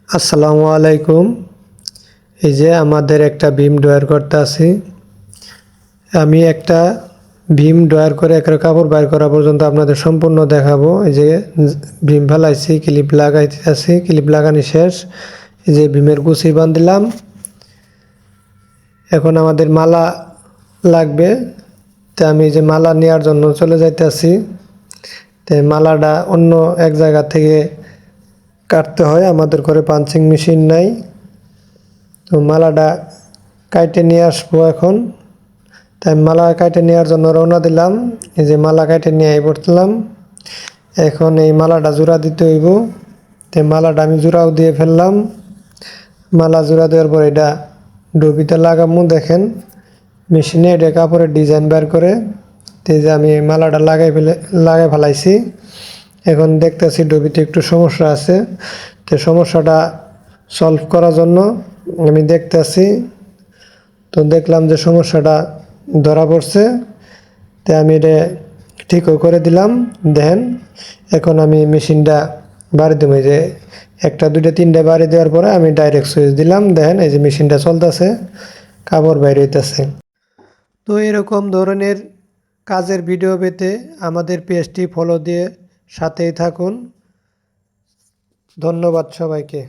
আসসালামু আলাইকুম। এই যে আমাদের একটা বিম ড্রয়ার করতে আছি। আমি একটা বিম ড্রয়ার করে একটা কাপড় বাইর করা পর্যন্ত আপনাদের সম্পূর্ণ দেখাবো। এই যে বিম ফেলাইছি, ক্লিপ লাগাইতেছি, ক্লিপ লাগানি শেষ। এই যে বিমের কুচি বাঁধলাম। এখন আমাদের মালা লাগবে, তো আমি যে মালা নেওয়ার জন্য চলে যাইতেছি। তো মালাটা অন্য এক জায়গা থেকে কাটতে হয়, আমাদের ঘরে পাঞ্চিং মেশিন নাই। তো মালাটা কাইটে নিয়ে আসবো এখন। তাই মালা কাইটে নেওয়ার জন্য রওনা দিলাম। এই যে মালা কাইটে নিয়ে পড়লাম। এখন এই মালাটা জোড়া দিতে হইব। তো মালাটা আমি জোড়াও দিয়ে ফেললাম। মালা জোড়া দেওয়ার পর এটা ডবিতে লাগামু। দেখেন মেশিনে এটা কাপড়ের ডিজাইন বের করে। তো যে আমি মালাটা লাগাই ফেলাইছি। এখন দেখতেছি ডবিতে একটু সমস্যা আছে। তো সমস্যাটা সলভ করার জন্য আমি দেখতেছি। তো দেখলাম যে সমস্যাটা ধরা পড়ছে। তো আমি এটা ঠিকও করে দিলাম। দেখেন এখন আমি মেশিনটা বাড়ি দেবো। যে একটা দুইটা তিনটা বাড়ি দেওয়ার পরে আমি ডাইরেক্ট সুইচ দিলাম। দেখেন এই যে মেশিনটা চলতেছে, কাপড় বাইরে হইতেছে। তো এরকম ধরনের কাজের ভিডিও পেতে আমাদের পেজটি ফলো দিয়ে সাথেই থাকুন। ধন্যবাদ সবাইকে।